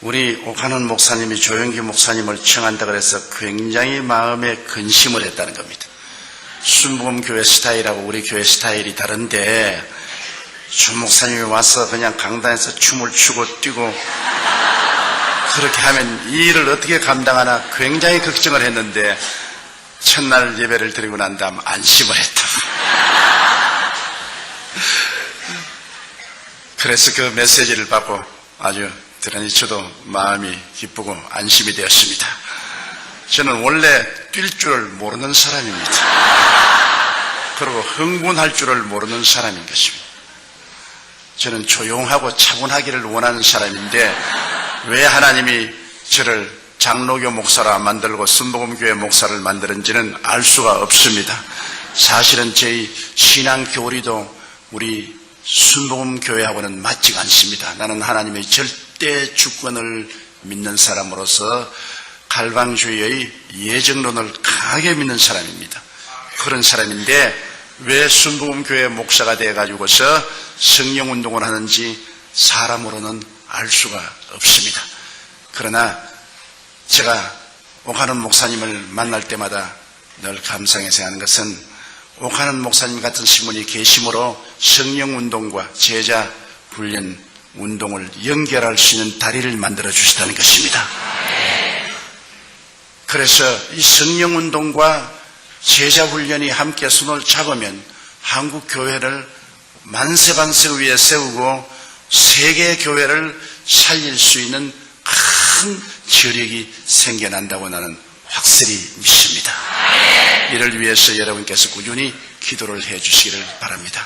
우리 오카논 목사님이 조영기 목사님을 청한다 그래서 굉장히 마음에 근심을 했다는 겁니다. 순복음 교회 스타일하고 우리 교회 스타일이 다른데 조 목사님이 와서 그냥 강단에서 춤을 추고 뛰고 그렇게 하면 이 일을 어떻게 감당하나 굉장히 걱정을 했는데 첫날 예배를 드리고 난 다음 안심을 했다. 그래서 그 메시지를 받고 아주 대단히 저도 마음이 기쁘고 안심이 되었습니다. 저는 원래 뛸 줄을 모르는 사람입니다. 그리고 흥분할 줄을 모르는 사람인 것입니다. 저는 조용하고 차분하기를 원하는 사람인데 왜 하나님이 저를 장로교 목사로 만들고 순복음교회 목사를 만드는지는 알 수가 없습니다. 사실은 저희 신앙 교리도 우리 순복음교회하고는 맞지가 않습니다. 나는 하나님의 절대 주권을 믿는 사람으로서 갈방주의의 예정론을 강하게 믿는 사람입니다. 그런 사람인데 왜 순복음교회 목사가 돼가지고서 성령운동을 하는지 사람으로는 알 수가 없습니다. 그러나 제가 오카논 목사님을 만날 때마다 늘 감상해 생각하는 것은 오카논 목사님 같은 신분이 계심으로 성령운동과 제자 훈련 운동을 연결할 수 있는 다리를 만들어 주시다는 것입니다. 그래서 이 성령운동과 제자 훈련이 함께 손을 잡으면 한국 교회를 만세반세 위에 세우고 세계 교회를 살릴 수 있는 큰 저력이 생겨난다고 나는 확실히 믿습니다. 이를 위해서 여러분께서 꾸준히 기도를 해 주시기를 바랍니다.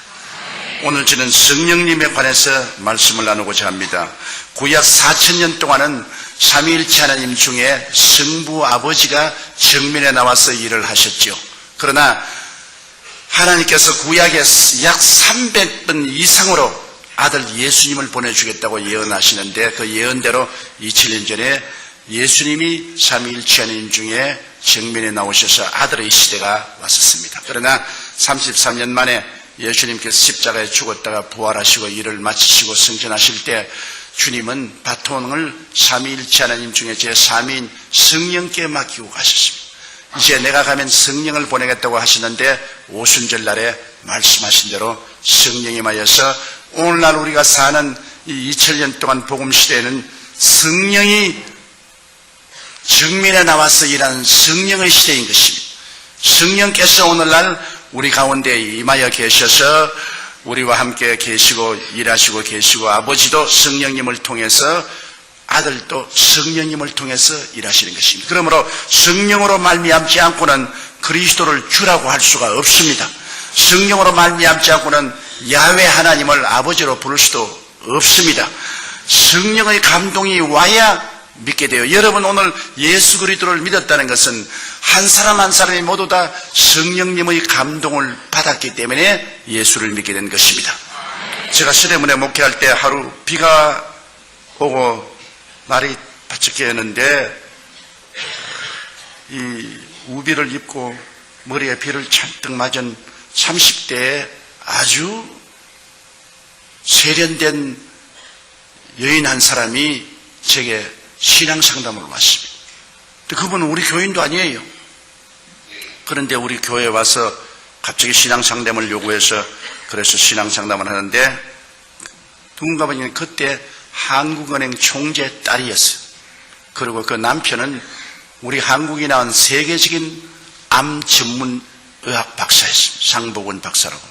오늘 저는 성령님에 관해서 말씀을 나누고자 합니다. 구약 4000년 동안은 삼위일체 하나님 중에 성부 아버지가 정면에 나와서 일을 하셨죠. 그러나 하나님께서 구약에 약 300번 이상으로 아들 예수님을 보내주겠다고 예언하시는데 그 예언대로 2000년 전에 예수님이 삼위일체 하나님 중에 정면에 나오셔서 아들의 시대가 왔었습니다. 그러나 33년 만에 예수님께서 십자가에 죽었다가 부활하시고 일을 마치시고 승천하실 때 주님은 바톤을 삼위일체 하나님 중에 제3위인 성령께 맡기고 가셨습니다. 이제 내가 가면 성령을 보내겠다고 하시는데 오순절 날에 말씀하신 대로 성령이 임하여서 오늘날 우리가 사는 이 2000년 동안 복음시대에는 성령이 정면에 나와서 일하는 성령의 시대인 것입니다. 성령께서 오늘날 우리 가운데 임하여 계셔서 우리와 함께 계시고 일하시고 계시고 아버지도 성령님을 통해서 아들도 성령님을 통해서 일하시는 것입니다. 그러므로 성령으로 말미암지 않고는 그리스도를 주라고 할 수가 없습니다. 성령으로 말미암지 않고는 야훼 하나님을 아버지로 부를 수도 없습니다. 성령의 감동이 와야 믿게 돼요. 여러분 오늘 예수 그리스도를 믿었다는 것은 한 사람 한 사람이 모두 다 성령님의 감동을 받았기 때문에 예수를 믿게 된 것입니다. 제가 시대문에 목회할 때 하루 비가 오고 날이 바짝했는데 이 우비를 입고 머리에 비를 잔뜩 맞은 30대의 아주 세련된 여인 한 사람이 제게 신앙 상담을 왔습니다. 그분은 우리 교인도 아니에요. 그런데 우리 교회에 와서 갑자기 신앙 상담을 요구해서 그래서 신앙 상담을 하는데 누군가 보니 그때 한국은행 총재 딸이었어요. 그리고 그 남편은 우리 한국이 나온 세계적인 암 전문 의학 박사였어요. 상복원 박사라고.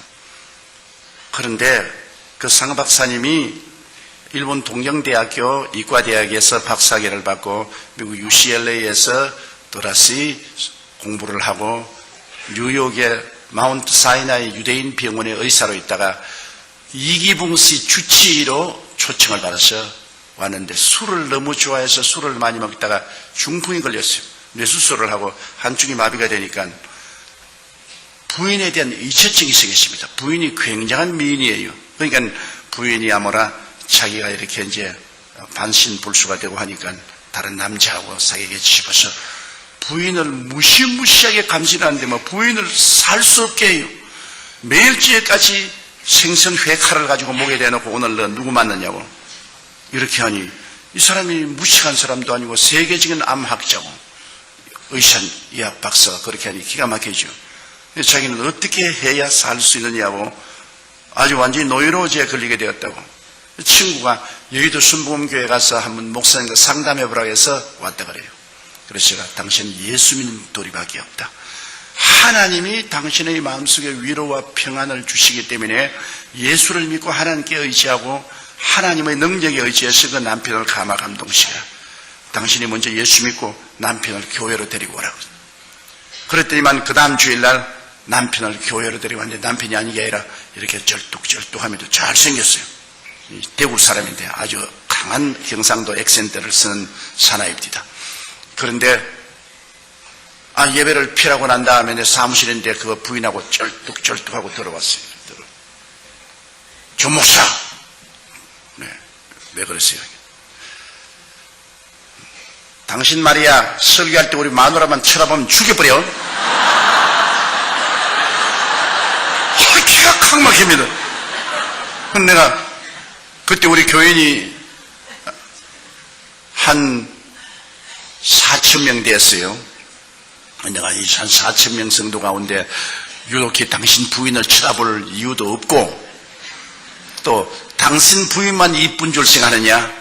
그런데 그 상 박사님이 일본 동경대학교 이과대학에서 박사학위를 받고 미국 UCLA에서 또다시 공부를 하고 뉴욕의 마운트 사이나이 유대인 병원의 의사로 있다가 이기붕씨 주치의로 초청을 받아서 왔는데 술을 너무 좋아해서 술을 많이 먹다가 중풍이 걸렸어요. 뇌수술을 하고 한쪽이 마비가 되니까 부인에 대한 의처증이 생겼습니다. 부인이 굉장한 미인이에요. 그러니까 부인이 아무라 자기가 이렇게 이제 반신불수가 되고 하니까 다른 남자하고 사귀게 싶어서 부인을 무시무시하게 감시하는데 뭐 부인을 살 수 없게 해요. 매일찌개까지 생선 회칼을 가지고 목에 대놓고 오늘 너 누구 만났냐고 이렇게 하니 이 사람이 무식한 사람도 아니고 세계적인 암학자고 의사 의학 박사가 그렇게 하니 기가 막히죠. 자기는 어떻게 해야 살 수 있느냐고 아주 완전히 노이로제에 걸리게 되었다고. 친구가 여의도 순복음교회 가서 한번 목사님과 상담해보라고 해서 왔다 그래요. 그래서 제가 당신은 예수 믿는 도리밖에 없다. 하나님이 당신의 마음속에 위로와 평안을 주시기 때문에 예수를 믿고 하나님께 의지하고 하나님의 능력에 의지해서 그 남편을 감화 감동시켜라. 당신이 먼저 예수 믿고 남편을 교회로 데리고 오라고. 그랬더니만 그 다음 주일날 남편을 교회로 데리고 왔는데 남편이 아니게 아니라 이렇게 절뚝절뚝하면서 잘생겼어요. 대구 사람인데 아주 강한 경상도 액센트를 쓰는 사나이입니다. 그런데 예배를 피라고 난 다음에 내 사무실인데 그거 부인하고 쩔뚝쩔뚝하고 들어왔어요. 조 목사. 네, 왜 그랬어요? 당신 말이야 설교할 때 우리 마누라만 쳐다보면 죽여버려. 기가 칵 막힙니다. 내가 그때 우리 교인이 한 4,000명 됐어요. 내가 이 한 4,000명 성도 가운데 유독히 당신 부인을 쳐다볼 이유도 없고 또 당신 부인만 이쁜 줄 생각하느냐?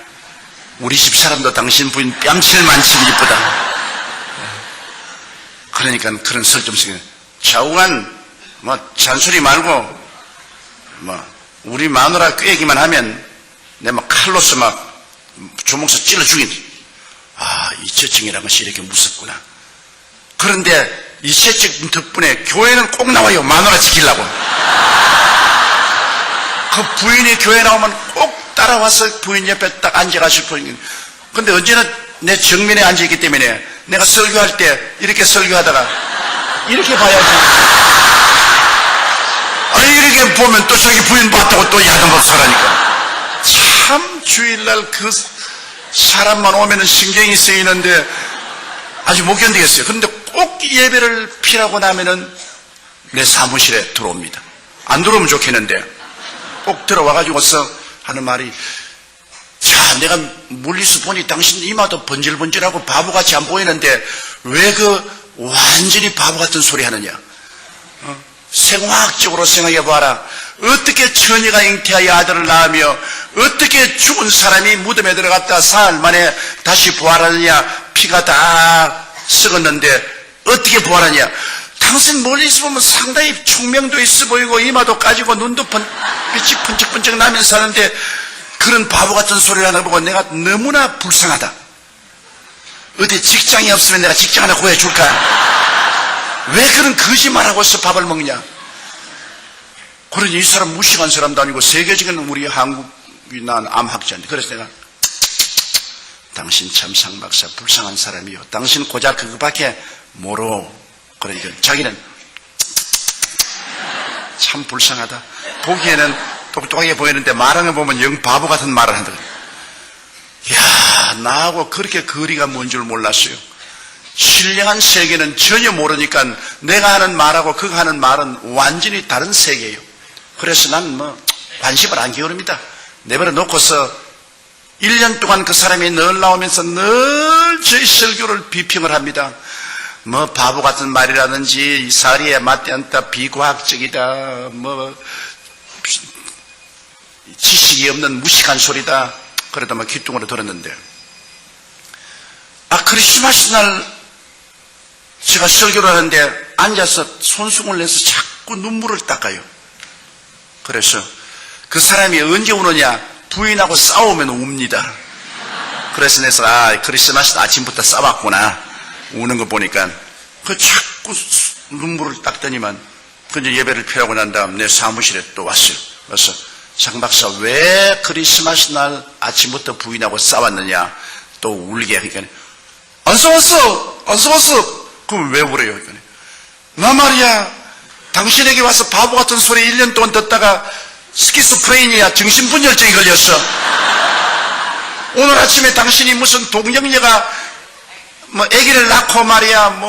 우리 집 사람도 당신 부인 뺨칠만큼 이쁘다. 그러니까 그런 설 좀 쓰게 좌우간 잔소리 말고 우리 마누라 꾀기만 하면 내 칼로서 조목사 찔러 죽인. 이체증이라는 것이 이렇게 무섭구나. 그런데 이체증 덕분에 교회는 꼭 나와요. 마누라 지키려고. 그 부인이 교회 나오면 꼭 따라와서 부인 옆에 딱 앉아가실 거예요. 근데 언제나 내 정면에 앉아있기 때문에 내가 설교할 때 이렇게 설교하다가 이렇게 봐야지. 이렇게 보면 또 자기 부인 봤다고 또 야단법을 하라니까. 참 주일날 그 사람만 오면은 신경이 쓰이는데 아주 못 견디겠어요. 그런데 꼭 예배를 피라고 나면은 내 사무실에 들어옵니다. 안 들어오면 좋겠는데 꼭 들어와가지고서 하는 말이 내가 멀리서 보니 당신 이마도 번질번질하고 바보같이 안 보이는데 왜 그 완전히 바보 같은 소리 하느냐. 생화학적으로 생각해봐라. 어떻게 처녀가 잉태하여 아들을 낳으며 어떻게 죽은 사람이 무덤에 들어갔다 사흘 만에 다시 부활하느냐. 피가 다 썩었는데 어떻게 부활하냐. 당신 멀리서 보면 상당히 총명도 있어 보이고 이마도 까지고 눈도 빛이 번쩍번쩍 나면서 사는데 그런 바보 같은 소리를 하는 거 보고 내가 너무나 불쌍하다. 어디 직장이 없으면 내가 직장 하나 구해줄까. 왜 그런 거짓말하고서 밥을 먹냐. 그러니 이 사람 무식한 사람도 아니고 세계적인 우리 한국이 난 암학자인데 그래서 내가 당신 참 상박사 불쌍한 사람이요. 당신 고작 그거밖에 모르. 그러니까 자기는 참 불쌍하다. 보기에는 똑똑하게 보이는데 말하는 거 보면 영 바보 같은 말을 한다. 이야, 나하고 그렇게 거리가 먼 줄 몰랐어요. 신령한 세계는 전혀 모르니까 내가 하는 말하고 그가 하는 말은 완전히 다른 세계예요. 그래서 난 관심을 안 기울입니다. 내버려 놓고서 1년 동안 그 사람이 늘 나오면서 늘 저희 설교를 비평을 합니다. 바보 같은 말이라든지 사리에 맞지 않다, 비과학적이다, 지식이 없는 무식한 소리다. 그래도 귀뚱으로 들었는데 크리스마스 날 제가 설교를 하는데 앉아서 손수건을 내서 자꾸 눈물을 닦아요. 그래서 그 사람이 언제 우느냐. 부인하고 싸우면 웁니다. 그래서 내가 크리스마스 아침부터 싸웠구나. 우는 거 보니까 자꾸 눈물을 닦더니만 근데 예배를 피하고 난 다음 내 사무실에 또 왔어요. 그래서 장 박사 왜 크리스마스 날 아침부터 부인하고 싸웠느냐. 또 울게 하니까 안 싸웠어. 그럼 왜 울어요? 나 말이야 당신에게 와서 바보 같은 소리 1년 동안 듣다가 스키스프레니아 정신분열증이 걸렸어. 오늘 아침에 당신이 무슨 동정녀가 아기를 낳고 말이야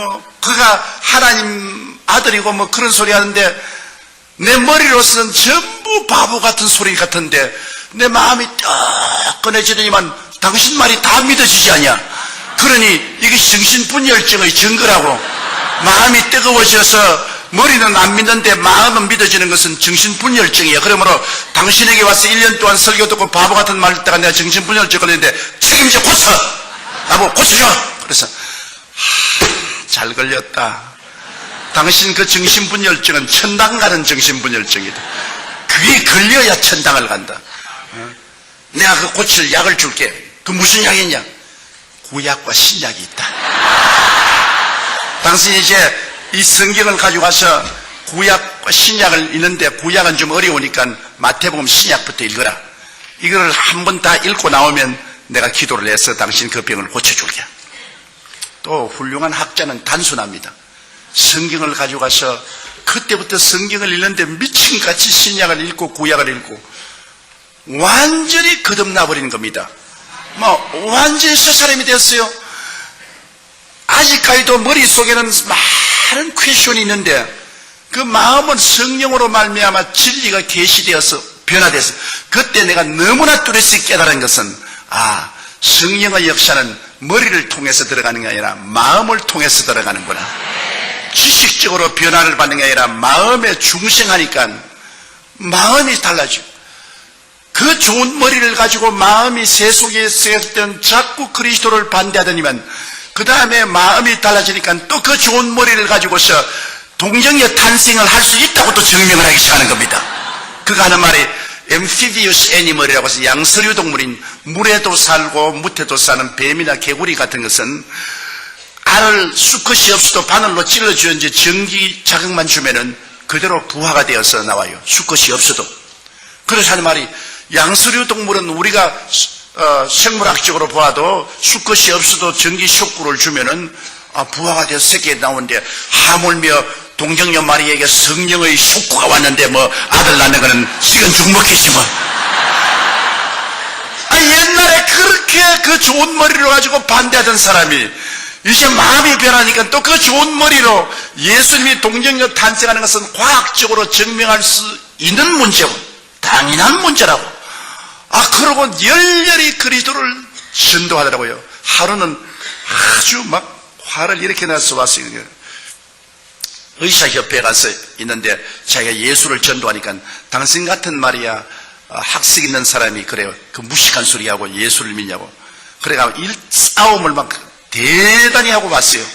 그가 하나님 아들이고 그런 소리 하는데 내 머리로서는 전부 바보 같은 소리 같은데 내 마음이 떡 꺼내지더니만 당신 말이 다 믿어지지 않냐? 그러니 이게 정신분열증의 증거라고. 마음이 뜨거워져서 머리는 안 믿는데 마음은 믿어지는 것은 정신분열증이에요. 그러므로 당신에게 와서 1년 동안 설교 듣고 바보 같은 말 듣다가 내가 정신분열증 걸렸는데 책임져 고쳐! 나보고 고쳐줘! 그래서 잘 걸렸다. 당신 그 정신분열증은 천당 가는 정신분열증이다. 그게 걸려야 천당을 간다. 내가 그 고칠 약을 줄게. 그 무슨 약이냐? 구약과 신약이 있다. 당신이 이제 이 성경을 가지고 와서 구약과 신약을 읽는데 구약은 좀 어려우니까 마태복음 신약부터 읽어라. 이거를 한 번 다 읽고 나오면 내가 기도를 해서 당신 그 병을 고쳐줄게. 또 훌륭한 학자는 단순합니다. 성경을 가지고 가서 그때부터 성경을 읽는데 미친같이 신약을 읽고 구약을 읽고 완전히 거듭나버리는 겁니다. 완전히 새 사람이 됐어요. 아직까지도 머릿속에는 많은 퀘션이 있는데 그 마음은 성령으로 말미암아 진리가 계시되어서 변화돼서 그때 내가 너무나 뚜렷이 깨달은 것은 성령의 역사는 머리를 통해서 들어가는 게 아니라 마음을 통해서 들어가는구나. 지식적으로 변화를 받는 게 아니라 마음에 중생하니까 마음이 달라져. 그 좋은 머리를 가지고 마음이 세속에 있을 때는 자꾸 그리스도를 반대하더니만 그 다음에 마음이 달라지니까 또 그 좋은 머리를 가지고서 동정의 탄생을 할 수 있다고 또 증명을 하기 시작하는 겁니다. 그가 하는 말이 amphibious animal이라고 해서 양서류 동물인 물에도 살고 무태도 사는 뱀이나 개구리 같은 것은 알을 수컷이 없어도 바늘로 찔러주어 이제 전기 자극만 주면은 그대로 부화가 되어서 나와요. 수컷이 없어도. 그래서 하는 말이 양서류 동물은 우리가 생물학적으로 보아도 수컷이 없어도 전기 쇼크를 주면은 부화가 돼서 새끼가 나오는데 하물며 동정녀 마리에게 성령의 쇼크가 왔는데 아들 낳는 거는 시간 죽먹겠지 뭐. 옛날에 그렇게 그 좋은 머리로 가지고 반대하던 사람이 이제 마음이 변하니까 또 그 좋은 머리로 예수님이 동정녀 탄생하는 것은 과학적으로 증명할 수 있는 문제고 당연한 문제라고. 그러고 열렬히 그리스도를 전도하더라고요. 하루는 아주 막 화를 이렇게 내서 왔어요. 의사협회에 가서 있는데 자기가 예수를 전도하니까 당신 같은 말이야 학식 있는 사람이 그래요. 그 무식한 소리하고 예수를 믿냐고. 그래가 싸움을 막 대단히 하고 왔어요.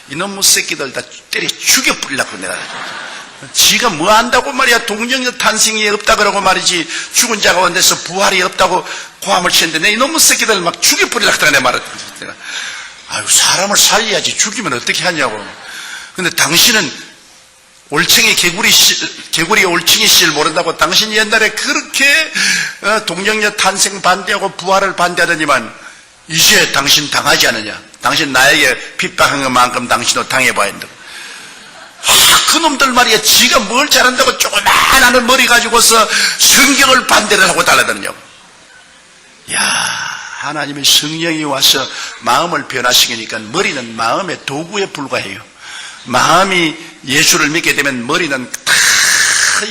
이놈의 새끼들 다 때려 죽여버리려고 내가. 지가 뭐 안다고 말이야. 동정녀 탄생이 없다 그러고 말이지. 죽은 자가 온 데서 부활이 없다고 고함을 치는데 내 이놈의 새끼들 막 죽여버리려고 하더라. 내 말을. 사람을 살려야지 죽이면 어떻게 하냐고. 근데 당신은 올챙이 개구리의 올챙이 씨를 모른다고. 당신이 옛날에 그렇게 동정녀 탄생 반대하고 부활을 반대하더니만 이제 당신 당하지 않느냐. 당신 나에게 핍박한 것만큼 당신도 당해봐야 한다고. 그놈들 말이야. 지가 뭘 잘한다고 조그만한 머리 가지고서 성경을 반대를 하고 달라드느냐고. 하나님의 성령이 와서 마음을 변화시키니까 머리는 마음의 도구에 불과해요. 마음이 예수를 믿게 되면 머리는 다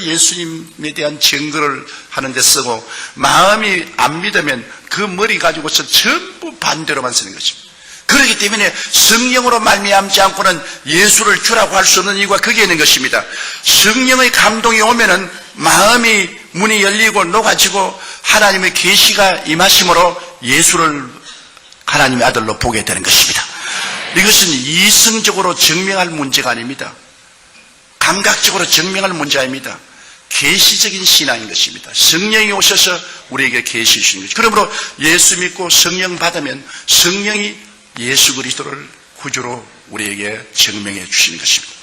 예수님에 대한 증거를 하는 데 쓰고, 마음이 안 믿으면 그 머리 가지고서 전부 반대로만 쓰는 것입니다. 그렇기 때문에 성령으로 말미암지 않고는 예수를 주라고 할 수 없는 이유가 거기에 있는 것입니다. 성령의 감동이 오면은 마음이 문이 열리고 녹아지고 하나님의 계시가 임하심으로 예수를 하나님의 아들로 보게 되는 것입니다. 이것은 이성적으로 증명할 문제가 아닙니다. 감각적으로 증명할 문제가 아닙니다. 계시적인 신앙인 것입니다. 성령이 오셔서 우리에게 계시 주시는 것입니다. 그러므로 예수 믿고 성령 받으면 성령이 예수 그리스도를 구주로 우리에게 증명해 주시는 것입니다.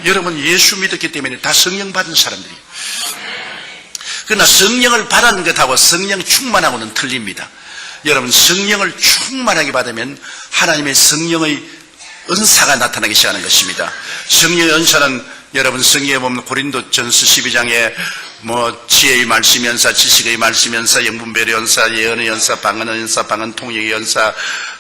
여러분 예수 믿었기 때문에 다 성령 받은 사람들이. 그러나 성령을 받은 것하고 성령 충만하고는 틀립니다. 여러분 성령을 충만하게 받으면 하나님의 성령의 은사가 나타나기 시작하는 것입니다. 성령의 은사는 여러분 성경에 보면 고린도전서 12장에 지혜의 말씀 연사, 지식의 말씀 연사, 영분별의 연사, 예언의 연사, 방언의 연사, 방언 통역의 연사,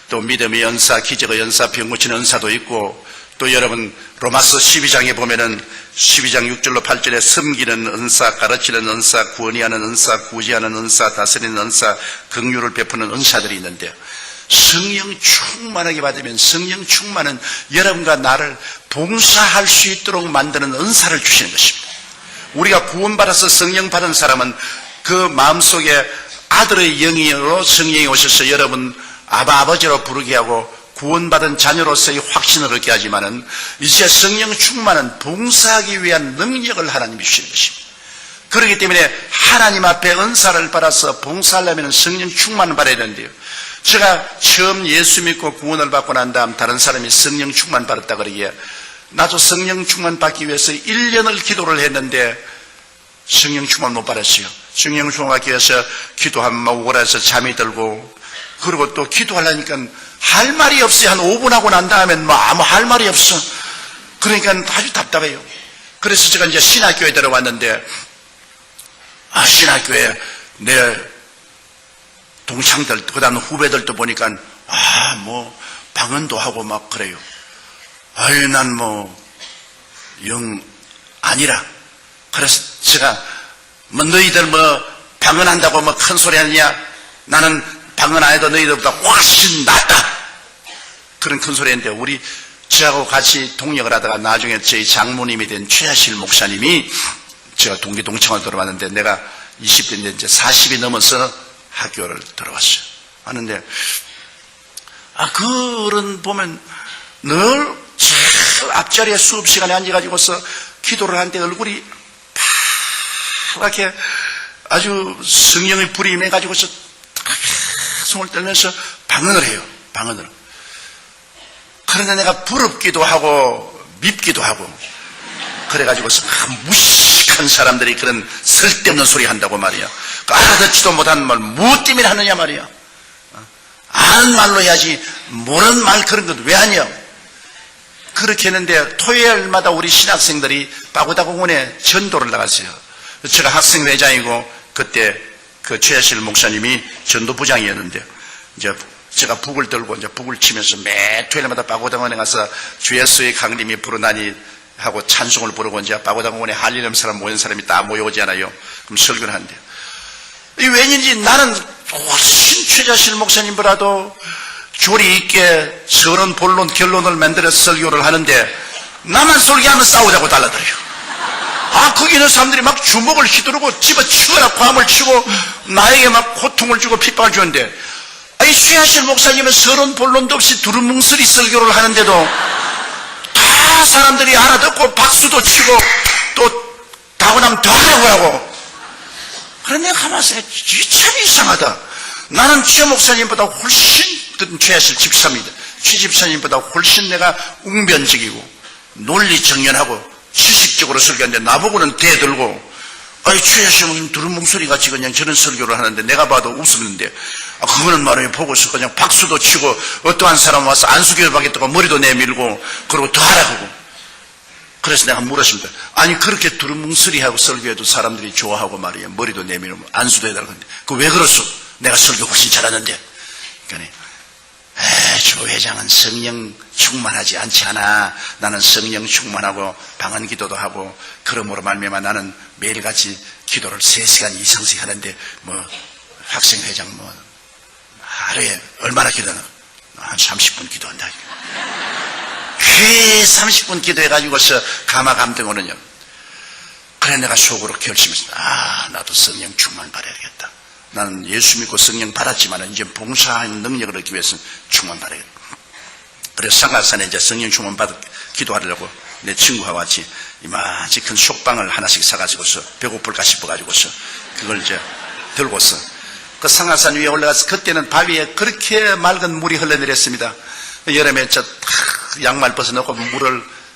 또 믿음의 연사, 기적의 연사, 병 고치는 연사도 있고 또 여러분 로마서 12장에 보면은 12장 6절로 8절에 섬기는 은사, 가르치는 은사, 구원하는 은사, 구제하는 은사, 다스리는 은사, 긍휼을 베푸는 은사들이 있는데요. 성령 충만하게 받으면 성령 충만은 여러분과 나를 봉사할 수 있도록 만드는 은사를 주시는 것입니다. 우리가 구원받아서 성령 받은 사람은 그 마음속에 아들의 영으로 성령이 오셔서 여러분 아버지로 부르게 하고 구원받은 자녀로서의 확신을 얻게 하지만은 이제 성령 충만은 봉사하기 위한 능력을 하나님이 주시는 것입니다. 그렇기 때문에 하나님 앞에 은사를 받아서 봉사하려면 성령 충만을 받아야 되는데요. 제가 처음 예수 믿고 구원을 받고 난 다음 다른 사람이 성령 충만 받았다 그러기에 나도 성령 충만 받기 위해서 1년을 기도를 했는데 성령 충만 못 받았어요. 성령 충만 받기 위해서 기도하면 오라해서 잠이 들고, 그리고 또 기도하려니까 할 말이 없어요. 한 5분 하고 난 다음엔 뭐 아무 할 말이 없어. 그러니까 아주 답답해요. 그래서 제가 이제 신학교에 들어왔는데, 신학교에 내 동창들, 그 다음 후배들도 보니까, 뭐, 방언도 하고 막 그래요. 난 영 아니라. 그래서 제가, 너희들 방언한다고 큰 소리 하느냐? 나는 방언 안 해도 너희들보다 훨씬 낫다. 그런 큰 소리 했는데, 저하고 같이 동역을 하다가 나중에 저희 장모님이 된 최하실 목사님이 제가 동창을 들어왔는데, 내가 20대인데 이제 40이 넘어서 학교를 들어왔어요. 하는데, 그런 보면 늘 제일 앞자리에 수업 시간에 앉아가지고서 기도를 하는데 얼굴이 파랗게 아주 성령의 불이 임해가지고서 손을 떨면서 방언을 해요. 방언을. 그런데 내가 부럽기도 하고 밉기도 하고 그래가지고서 무식한 사람들이 그런 쓸데없는 소리 한다고 말이야. 알아듣지도 못한 말 무엇 때문에 하느냐 말이야. 아는 말로 해야지 모르는 말 그런 것 왜 하냐. 그렇게 했는데 토요일마다 우리 신학생들이 바고다공원에 전도를 나갔어요. 제가 학생회장이고 그때 그 최하실 목사님이 전도부장이었는데, 이제 제가 북을 들고 이제 북을 치면서 매 토요일마다 바고다공원에 가서 주 예수의 강림이 부르나니 하고 찬송을 부르고 이제 바고다공원에 할 일 없는 사람 모인 사람이 다 모여오잖아요. 그럼 설교를 하는데요. 왠지 나는 훨씬 최하실 목사님보다도 조리 있게 서론 본론 결론을 만들어서 설교를 하는데 나만 설교하면 싸우자고 달라들어요. 거기 있는 사람들이 막 주먹을 휘두르고 집어치거나 고함을 치고 나에게 막 고통을 주고 핍박을 주는데, 최하실 목사님은 서론 본론도 없이 두루뭉술이 설교를 하는데도 다 사람들이 알아듣고 박수도 치고 또 다고 나면 더 하라고 하고. 그런데 내가 가만히 생각해, 참 이상하다. 나는 최 목사님보다 훨씬, 최하실 집사입니다. 최 집사님보다 훨씬 내가 웅변적이고 논리 정연하고 지식적으로 설교하는데 나보고는 대들고, 최하실 목사님 두루뭉술이 같이 그냥 저런 설교를 하는데 내가 봐도 웃었는데, 그거는 말이에요. 보고서 그냥 박수도 치고 어떠한 사람 와서 안수교회 받겠다고 머리도 내밀고 그러고 더 하라고. 그래서 내가 물었습니다. 그렇게 두루뭉술이하고 설교해도 사람들이 좋아하고 말이에요. 머리도 내밀고 안수도 해달라고 하는데 그거 왜 그랬어? 내가 설교 훨씬 잘하는데. 그러니까 조 회장은 성령 충만하지 않지 않아. 나는 성령 충만하고 방언 기도도 하고 그러므로 말미암아 나는 매일같이 기도를 3시간 이상씩 하는데 학생 회장 하루에 얼마나 기도하나? 한 30분 기도한다. 꽤 30분 기도해가지고서 가마감동 오느냐. 그래 내가 속으로 결심했어. 나도 성령 충만 받아야겠다. 나는 예수 믿고 성령 받았지만 이제 봉사하는 능력을 얻기 위해서는 충만 받아야겠다. 그래서 상가산에 이제 성령 충만 받아 기도하려고 내 친구와 같이 이마치 큰 속방을 하나씩 사가지고서 배고플까 싶어가지고서 그걸 이제 들고서 그 상가산 위에 올라가서 그때는 바위에 그렇게 맑은 물이 흘러내렸습니다. 여름에 양말 벗어놓고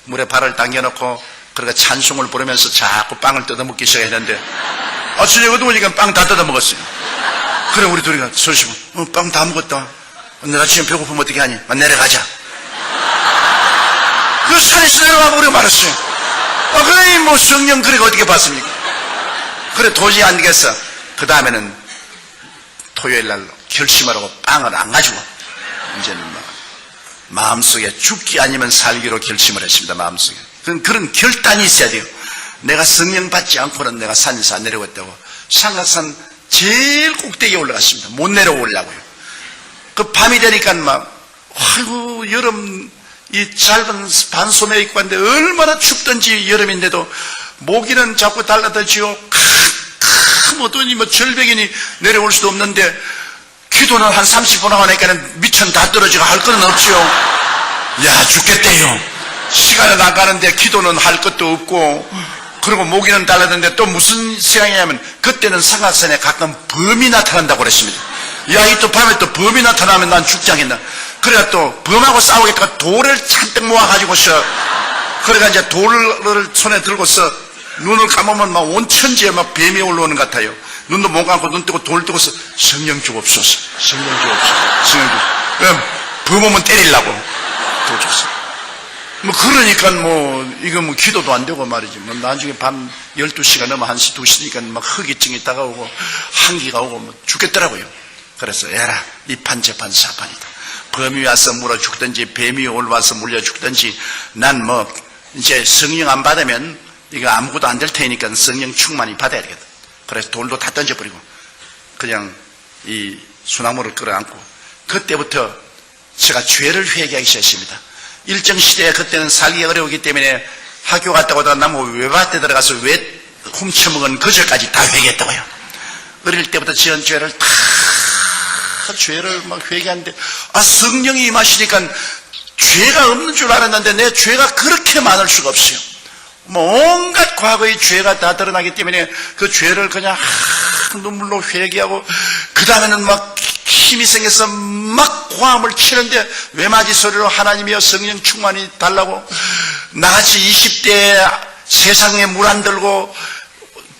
물에 발을 당겨놓고 그러니까 찬송을 부르면서 자꾸 빵을 뜯어먹기 시작했는데 저녁 어두우니까 빵 다 뜯어먹었어요. 그래 우리 둘이가 소리치고 빵 다 먹었다. 내가 지금 배고프면 어떻게 하니? 내려가자. 그 산에서 내려가 버려 말았어요. 그래 성령 그래 어떻게 봤습니까? 그래 도저히 안 되겠어. 그 다음에는 토요일날 결심하라고 빵을 안 가지고 이제는 마음속에 죽기 아니면 살기로 결심을 했습니다. 마음속에. 그런 결단이 있어야 돼요. 내가 성령 받지 않고는 내가 산에서 안 내려오겠다고. 상각산 제일 꼭대기에 올라갔습니다. 못 내려오려고요. 그 밤이 되니까 아이고, 여름, 이 짧은 반소매 입고 왔는데 얼마나 춥던지 여름인데도 모기는 자꾸 달라들지요. 어떠니 절벽이니 내려올 수도 없는데 기도는 한 30분 하고 나니까는 미천 다 떨어지고 할 거는 없지요. 야, 죽겠대요. 시간은 안 가는데 기도는 할 것도 없고, 그리고 모기는 달라드는데 또 무슨 생각이냐면, 그때는 상하산에 가끔 범이 나타난다고 그랬습니다. 야, 이 또 밤에 또 범이 나타나면 난 죽지 않겠나. 그래가 또 범하고 싸우겠다가 돌을 잔뜩 모아가지고서, 그래가 이제 돌을 손에 들고서 눈을 감으면 온 천지에 뱀이 올라오는 것 같아요. 눈도 못 감고 눈 뜨고 돌 뜨고서 성령 주옵소서, 성령 주옵소서, 성령 주옵소서. 범 오면 때리려고. 그러니까 이거 기도도 안 되고 말이지. 나중에 밤 12시가 넘어 1시, 2시니까 허기증이 다가오고, 한기가 오고 죽겠더라고요. 그래서 에라, 이 판재판 사판이다. 범이 와서 물어 죽든지, 뱀이 올라와서 물려 죽든지, 난 이제 성령 안 받으면 이거 아무것도 안 될 테니까 성령 충만히 받아야 되겠다. 그래서 돌도 다 던져버리고, 그냥 이 소나무를 끌어안고, 그때부터 제가 죄를 회개하기 시작했습니다. 일정 시대에 그때는 살기 어려우기 때문에 학교 갔다 오다가 나무 외밭에 들어가서 왜 훔쳐먹은 거절까지 다 회개했다고요. 어릴 때부터 지은 죄를 다 죄를 회개하는데, 성령이 임하시니까 죄가 없는 줄 알았는데 내 죄가 그렇게 많을 수가 없어요. 온갖 과거의 죄가 다 드러나기 때문에 그 죄를 그냥 눈물로 회개하고, 그 다음에는 힘이 생겨서 고함을 치는데 외마디 소리로 하나님이여 성령 충만히 달라고, 나같이 20대에 세상에 물 안 들고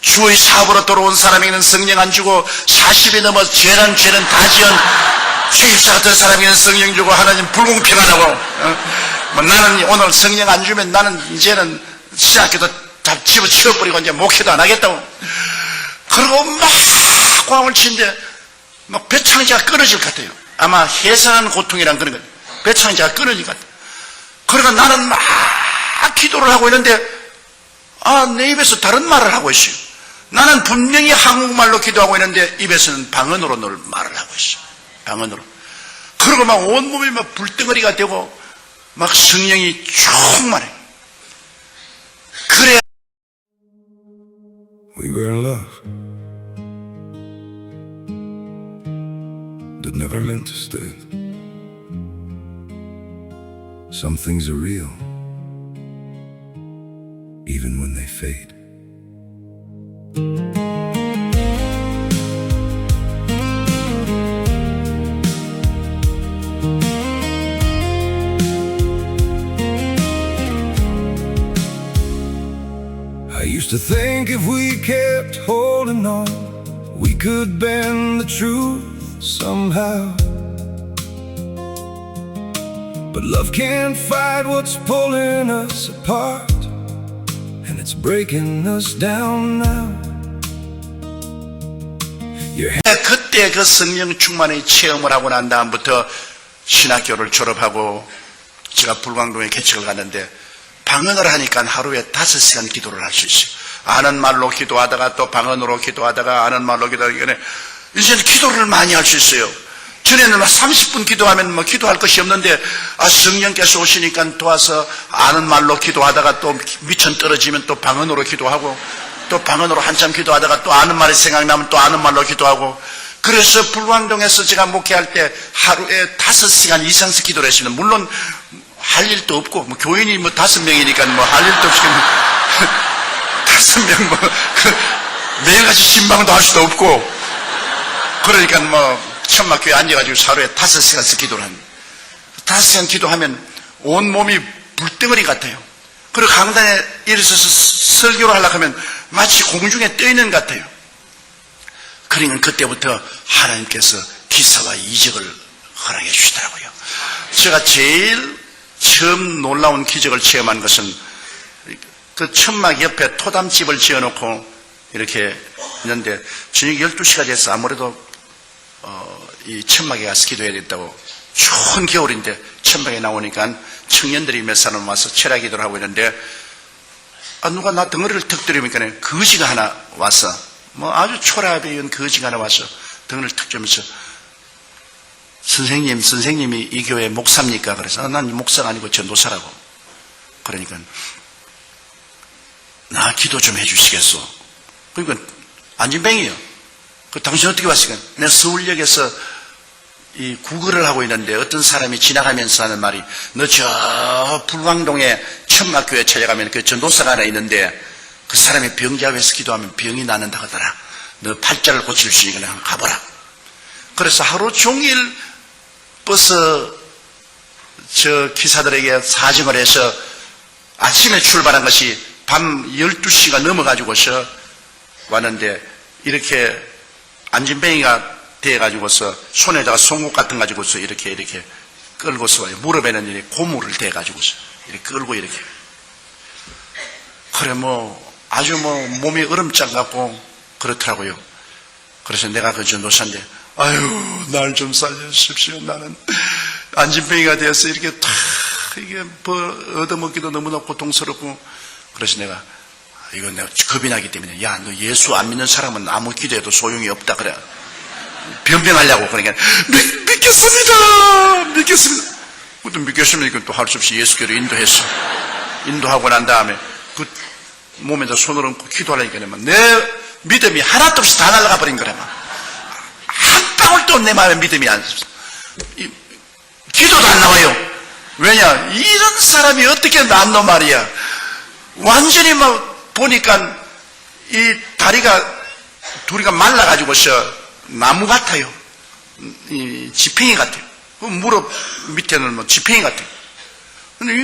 주의 사업으로 돌아온 사람에게는 성령 안 주고, 40이 넘어 죄는 다 지은 죄입사 같은 사람에게는 성령 주고, 하나님 불공평하다고. 나는 오늘 성령 안 주면 나는 이제는 신학교도 다 집어치워버리고 이제 목회도 안 하겠다고. 그리고 고함을 치는데 배창자가 끊어질 것 같아요. 아마 해산하는 고통이란 그런 거예요. 배창자가 끊어질 것 같아요. 그러니까 나는 기도를 하고 있는데, 내 입에서 다른 말을 하고 있어요. 나는 분명히 한국말로 기도하고 있는데 입에서는 방언으로 말을 하고 있어요. 방언으로. 그리고 온몸이 불덩어리가 되고 성령이 충만해. 그래야 We were in love that never meant to stay. Some things are real even when they fade. I used to think if we kept holding on, we could bend the truth somehow. But love can't fight what's pulling us apart, and it's breaking us down now. 그때 그 성령 충만의 체험을 하고 난 다음부터 신학교를 졸업하고 제가 불광동에 개척을 갔는데, 방언을 하니까 하루에 5시간 기도를 할 수 있어요. 아는 말로 기도하다가 또 방언으로 기도하다가 아는 말로 기도하다가, 이제는 기도를 많이 할 수 있어요. 전에는 30분 기도하면 기도할 것이 없는데, 성령께서 오시니까 도와서 아는 말로 기도하다가 또 미천 떨어지면 또 방언으로 기도하고, 또 방언으로 한참 기도하다가 또 아는 말이 생각나면 또 아는 말로 기도하고. 그래서 불광동에서 제가 목회할 때 하루에 5시간 이상씩 기도를 했습니다. 물론 할 일도 없고, 교인이 5명이니까 할 일도 없이 5명 매일같이 신방도 할 수도 없고, 그러니까 천막교회 앉아가지고 하루에 5시간씩 기도를 합니다. 5시간 기도하면 온몸이 불덩어리 같아요. 그리고 강단에 일어서서 설교를 하려고 하면 마치 공중에 떠있는 것 같아요. 그러니까 그때부터 하나님께서 기사와 이적을 허락해 주시더라고요. 제가 제일 처음 놀라운 기적을 체험한 것은, 그 천막 옆에 토담집을 지어놓고 이렇게 있는데, 저녁 12시가 돼서 아무래도 이 천막에 가서 기도해야 된다고, 추운 겨울인데 천막에 나오니까 청년들이 몇 사람 와서 철야 기도를 하고 있는데 누가 나 덩어리를 턱 들이니까 거지가 하나 와서 아주 초라하게 온 거지가 하나 와서 덩어리를 턱 들면서 선생님이 이 교회 목사입니까? 그래서 난 목사가 아니고 전도사라고. 그러니까 나 기도 좀 해주시겠소? 그러니까 안진뱅이요. 당신 어떻게 왔을까? 내가 서울역에서 이 구걸을 하고 있는데 어떤 사람이 지나가면서 하는 말이 너 저 불광동에 천막교회 찾아가면 그 전도사가 하나 있는데 그 사람이 병자회에서 기도하면 병이 낫는다 하더라. 너 팔자를 고칠 수 있으니까 한번 가보라. 그래서 하루 종일 버스 저 기사들에게 사정을 해서 아침에 출발한 것이 밤 12시가 넘어가지고서 왔는데 이렇게 안진뱅이가 돼가지고서 손에다가 송곳 같은 가지고서 이렇게 끌고서 와요. 무릎에는 이렇게 고무를 대가지고서 이렇게 끌고 이렇게. 그래 아주 몸이 얼음장 같고 그렇더라고요. 그래서 내가 그 전도사인데 아유 날 좀 살려주십시오. 나는 안진뱅이가 되어서 이렇게 다 이게 얻어먹기도 너무나 고통스럽고 그래서 내가 이건 내가 겁이 나기 때문에 야 너 예수 안 믿는 사람은 아무 기도해도 소용이 없다 그래. 변명하려고 그러니까 믿겠습니다. 그것도 믿겠습니다. 또 할 수 없이 예수교로 인도하고 난 다음에 그 몸에다 손을 얹고 기도하려니까 내 믿음이 하나도 없이 다 날아가 버린 거라. 한 방울도 내 마음에 믿음이 안 있어. 기도도 안 나와요. 왜냐? 이런 사람이 어떻게 낫노 말이야. 완전히 보니까 이 다리가 둘이가 말라가지고서 나무 같아요. 이 지팽이 같아요. 그 무릎 밑에는 지팽이 같아요. 근데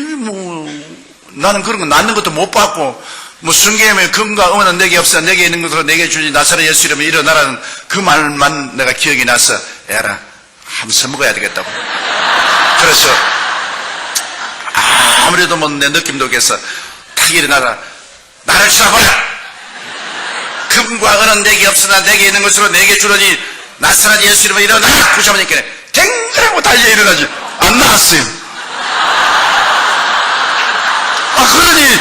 나는 그런 거 낫는 것도 못 봤고, 성경에 금과 은은 내게 없어. 내게 있는 것으로 내게 주지. 나사렛 예수 이름에 일어나라는 그 말만 내가 기억이 나서, 에라, 한번 써먹어야 되겠다고. 그래서, 아무래도 내 느낌도 오겠어. 탁 일어나라. 나를 쳐다봐라! 금과 은은 내게 없으나 내게 있는 것으로 내게 주러니 나사렛 예수 이름으로 일어나라! 그 잡으니까 댕그라고 달려 일어나지. 안 나왔어요. 그러니